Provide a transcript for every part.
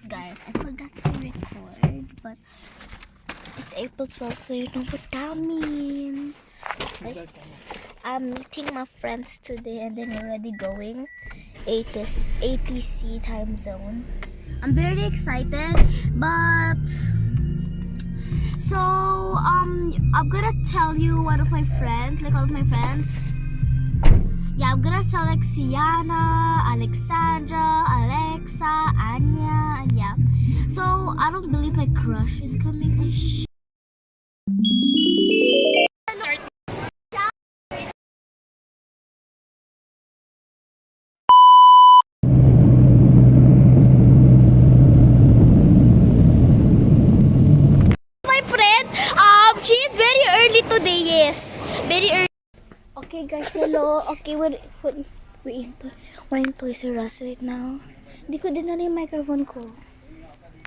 guys, I forgot to record, but it's April 12th, so you know what that means. I'm meeting my friends today and then already going ATC time zone. I'm very excited, but so I'm gonna tell you one of my friends, like all of my friends. Yeah, I'm gonna tell like Sienna, Alexandra, Alexa, Anya, and yeah. So I don't believe my crush is coming. My friend, she's very early today. Yes, very early. Okay, guys, hello. Okay, we're in Toys R Us right now. Hindi ko din na yung microphone ko.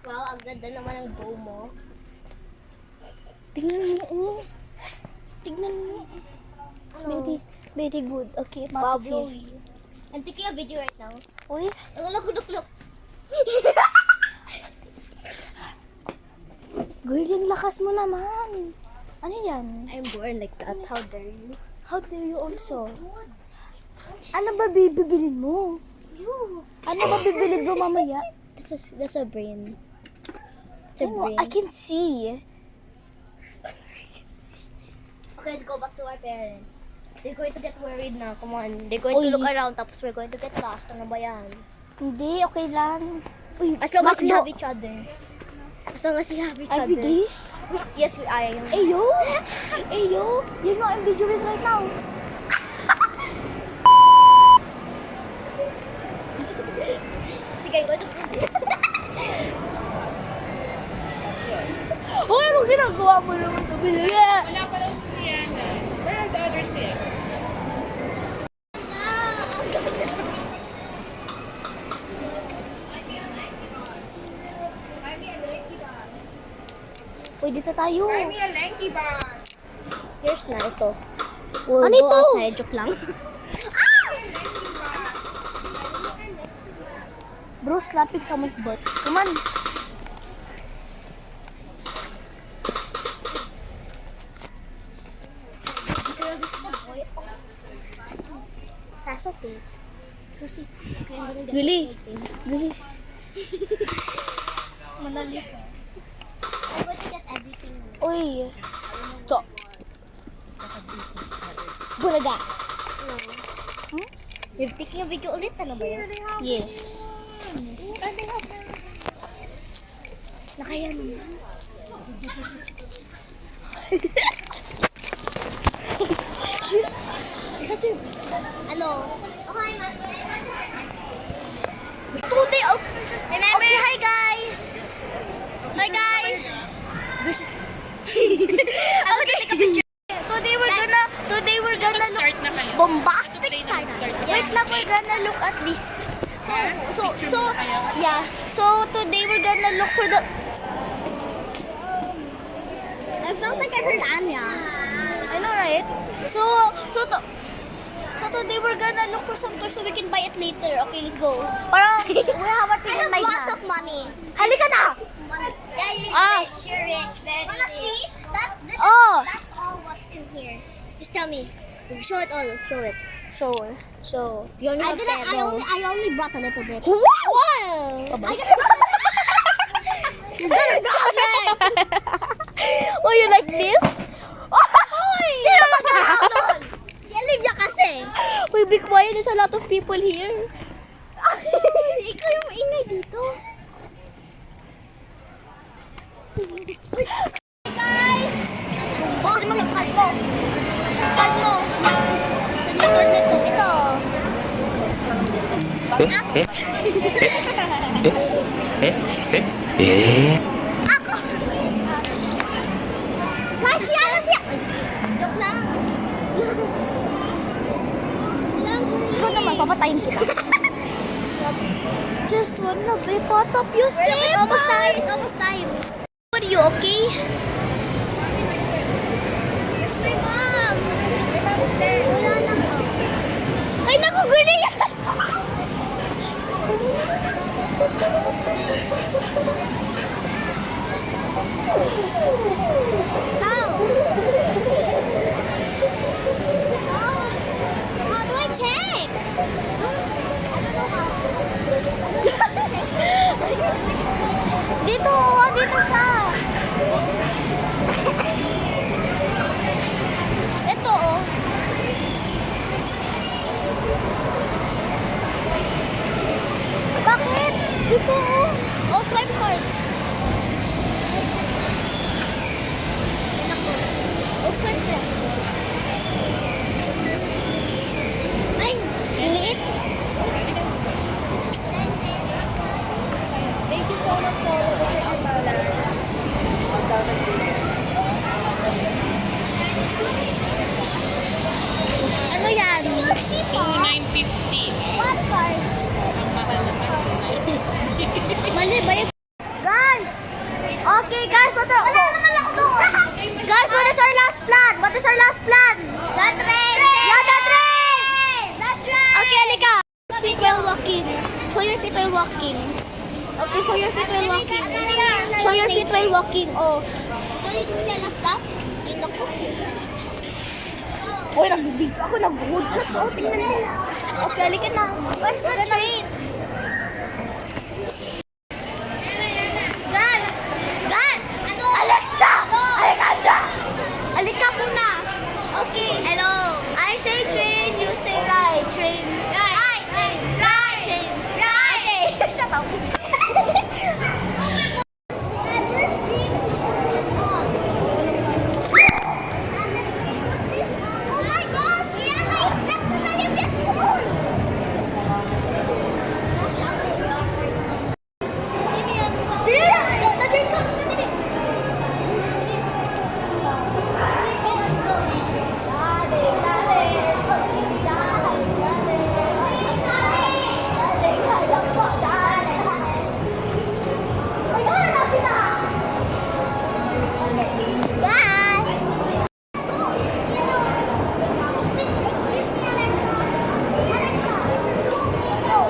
Wow, ang ganda naman ng bow mo. Tingnan mo, oh. Tingnan mo. Very, very good. Okay, Wow, okay. blowy. I'm taking a video right now. Uy, Look. girl, yung lakas mo naman. Ano yan? I'm born like that. How dare you? How dare you also? Ano ba bibilin mo? You. Ano ba bibilin mo mamaya? That's a brain. It's a Ano, brain. I can see. Okay, let's go back to our parents. They're going to get worried now. Come on. They're going to Uy. look around tapos we're going to get lost. Ano ba yan? Hindi, okay lang. Uy, As long as we Maklo. have each other. As long as we have each other. Every day? Yes, we are. Ayo! Ayo! You know I'm videoing right now. Sige, I'm going to prove this. Hoy, ano ginagawa mo naman ito? Wala pa daw si Sienna. Where are the others there? Uy, dito tayo. Buy me a lanky box. Here's na ito. We'll Ano go ito? outside. Joke lang. Bro, slapping someone's butt. Come on. Girl, this is the boy. Sasote. Susi. Okay, I'm gonna get Really? this Dali. Manalis. I'm going to get everything. Uy. So. Bulaga. Hmm? You're taking a video ulit? Ano ba yun? Yes. Nakaya naman. Ano? Okay, man. Today, oh. Remember? Okay, hi guys. Hi guys. I'm gonna take a picture. Today we're gonna look Start na kayo. bombastic Play na side. mag-start na. Wait lang, we're gonna look at this. So today we're gonna look for the. I felt like I heard Anya. I know, right? So today we're gonna look for some toys so we can buy it later. Okay, let's go. Parang we have a I thing in have mind lots na. of money. Halika na! Yeah, you're Ah. rich. You're rich. Very Wanna see? Oh! That's all what's in here. Just tell me. Show it all. Show it. Sure. So you only have I only brought a little bit. Wow! I guess you're gonna go again. Oh, you like this? Sino magkakaroon? Si Olivia kasi. Uy, be quiet. There's a lot of people here. Ikaw yung maingay dito. Guys! Boss, yung card mo. Card mo. Sa resort nito. Ito. Ako! Guys, siya! Joke lang. Ikaw naman, papatayin kita. Just wanna be part of you, It's almost time. It's almost time. Are you okay? Where's my mom? Wala na. Ay, naku, guli! How? How do I check? Dito, dito siya. Ito oh. Bakit? Dito. Oh, swipe card. Oh, swipe siya. Ay, ang liit. Thank you so much for the Ano yan? 2950. What card? Ang mahal naman. Mali ba yun? Guys! Okay, guys, Wala naman ako doon. Guys, what is our last plan? What is our last plan? The train! Yeah, the train! The train! Okay, halika. Feet while walking. Show your feet while walking. Okay, show your feet while walking. Show your feet while walking. Oh. Sorry to tell us that. Ay, naku. Uy, nagbibidyo ako. Nag-good. Oh, tingnan mo. Okay, halika na. Where's the train? Guys! Guys! Ano? Alexa! Alexandra! Halika muna. Okay. Hello. I say train, you say ride. Train. Right. Train. Right. Train. Right. Okay. Shut up. Never scream, so put this on. And then they put this on. Oh my gosh, Rihanna, you slept on my previous phone. Dili na. Na-change ko. Dali. Please. Go and go. Dali, dali. Excuse me, Alexa. Alexa. Go.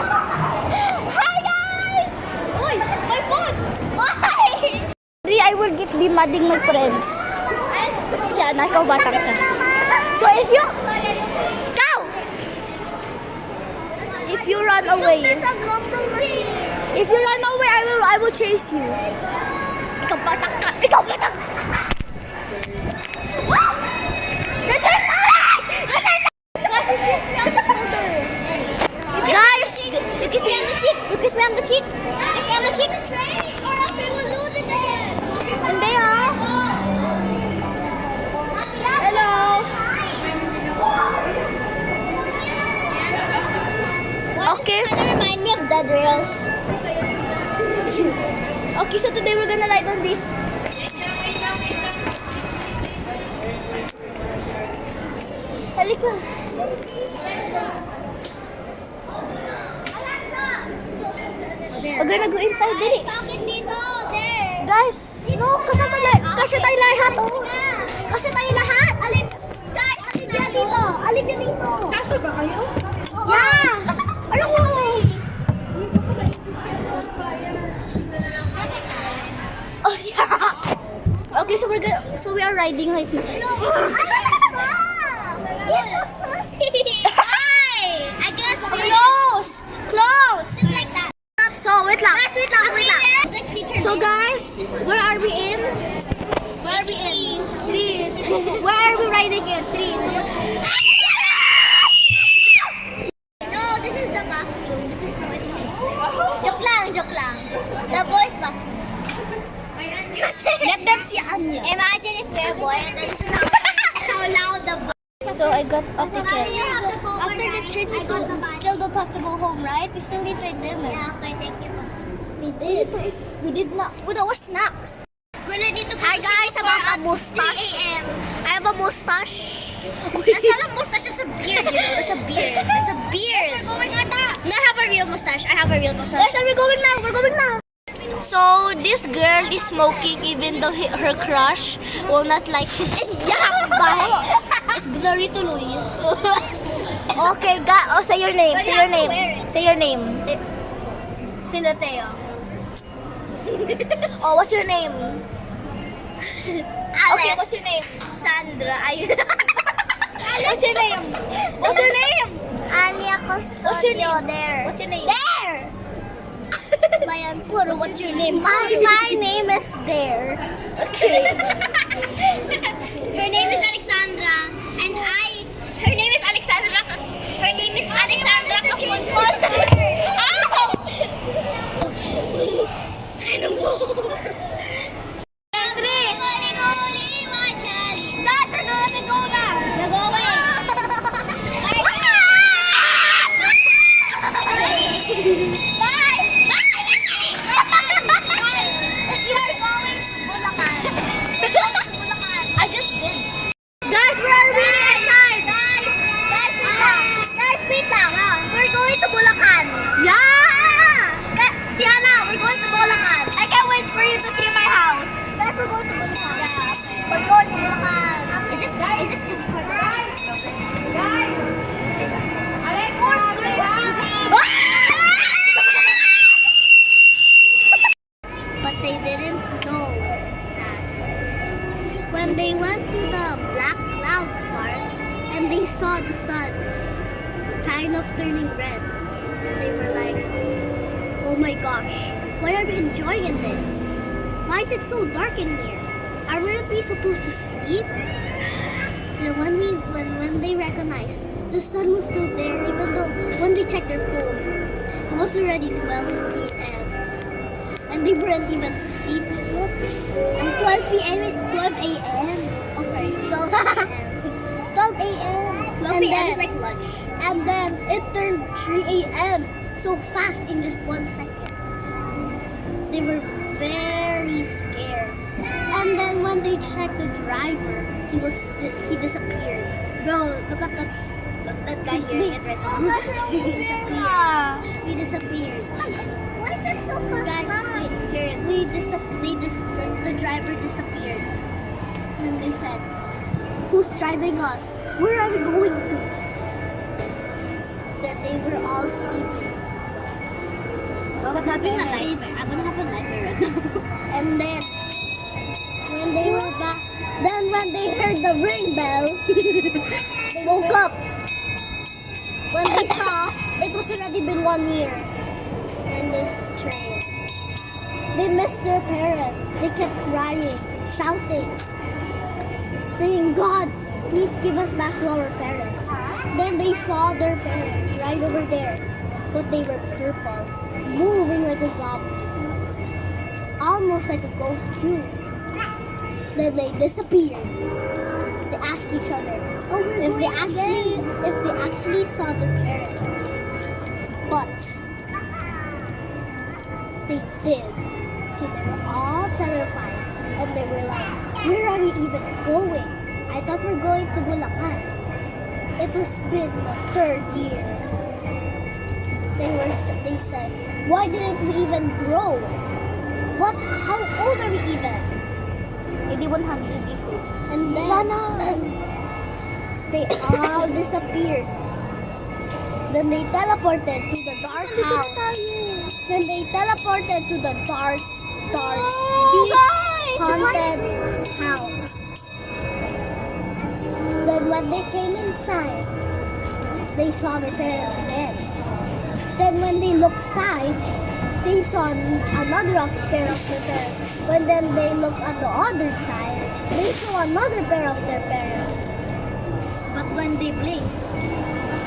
Hi guys! Uy, my phone! Why? I will get be madding my friends. Siya, ikaw batang ka. So if you... Ikaw! If you run away, There's a gumball machine. if you run away, I will chase you. Ikaw batang ka! Ikaw batang! Guys! You kiss me on the cheek. You kiss me on the cheek. Kiss me on the cheek. Or else we will lose it again. Hindi ah! Hello! Okay, Kinda remind me of Dead Rails. okay, so today we're gonna ride on this. Halika. We're gonna go inside, dili. Bakit dito? There. Guys, no, kasi tayo lahat, oh. Kasi tayo lahat. Alin? Guys, alin dyan dito? Alin ka dito. Kaso ba kayo? Yeah! Ano ko? Oh, yeah. Okay, so we are riding right now. Alexa! You're so saucy. Hi! I guess Close! Close! just like that. So, wait lang. Guys, wait lang, wait lang. It's like teacher. So, guys, where are we in? where are we in? 3. Where are we riding in? 3, 2. No, this is the bathroom. This is how it's Joke lang, joke lang. The boys bathroom. Let them see Anya. Imagine if we're a boy and then this is how loud the boy. So, I got a After ticket. this trip, we still don't have to go home, right? We still need to eat dinner. Yeah, okay, thank you. We did. We did not. Well, that was snacks. We're ready to go Hi to guys, Singapore I have a at 3 mustache. a.m. I have a mustache. That's not a mustache, that's a beard, you know. That's a beard. That's a beard. We're going ata. No, I have a real mustache. I have a real mustache. Guys, are we going now? We're going now. So, this girl is smoking even though her crush will not like it. Yeah, bye. It's blurry tuloy. Okay, say your name. But Say you your have to name. wear it. Say your name. Filoteo. Oh, what's your name? Alex. Okay, what's your name? Sandra. Ayun. What's your name? What's your name? Anya What's your Custodio. name? There. What's your name? There. Bayan Puro, what's your name? My name is Dare. Okay. Her name is Alexandra. And her name is Alexandra. Her name is Alexandra Kapunpon. Ow! Ano mo? Guys, we're gonna go now. We're going. I just did. Guys, we're already outside. Guys, wait lang. We're going to Bulacan. Yeah! Sienna, we're going to Bulacan. I can't wait for you to see my house. Guys, we're going to Bulacan. Yeah. We're going to Bulacan. Is this just for the guys? Guys. Alex, but they didn't know that when they went to the black clouds part and they saw the sun kind of turning red, they were like, oh my gosh, why are we enjoying in this? Why is it so dark in here? Are we supposed to sleep? And when they recognized the sun was still there, even though when they checked their phone, it was already 12 p.m. And they weren't even sleeping. And 12 p.m. is 12 a.m. Oh, sorry, 12 a.m. 12 a.m. 12 p.m. is like lunch. And then it turned 3 a.m. so fast in just 1 second. They were very scared. And then when they checked the driver, he disappeared. Bro, look at that guy here. Wait. Right now. He disappeared. He disappeared. Why is it so fast? Guys, wait, the driver disappeared. And they said, who's driving us? Where are we going to? Then they were all sleeping. I'm having a nightmare. I'm gonna have a nightmare right now. And then, when they were back, then when they heard the ring bell, they woke up. When they saw, it was already been 1 year in this train. They missed their parents. They kept crying, shouting, saying, God, please give us back to our parents. Then they saw their parents right over there, but they were purple, moving like a zombie, almost like a ghost too. Then they disappeared. They asked each other if they actually saw their parents, but they did. So they were all terrified, and they were like, "Where are we even going? I thought we're going to Bulacan." It was been the 3rd year. They said, "Why didn't we even grow? How old are we even?" Maybe 100 years old. And then they all disappeared. Then they teleported to the dark house. Then they teleported to the dark, deep, haunted house. Then when they came inside, they saw their parents dead. Then when they looked side, they saw another pair of their parents. When then they looked at the other side, they saw another pair of their parents. But when they blinked,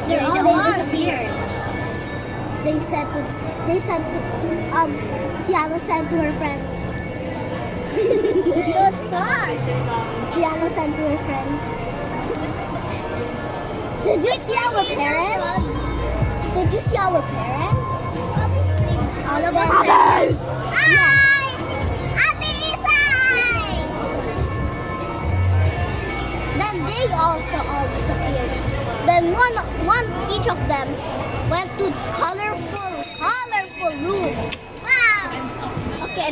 they disappeared. Sienna said to her friends. So it's us. Sienna said to her friends, did you see our parents? Did you see our parents? Obviously. All of us said, yes. Ate Isay! Then they also all disappeared. Then each of them went to colorful rooms. Wow! Okay,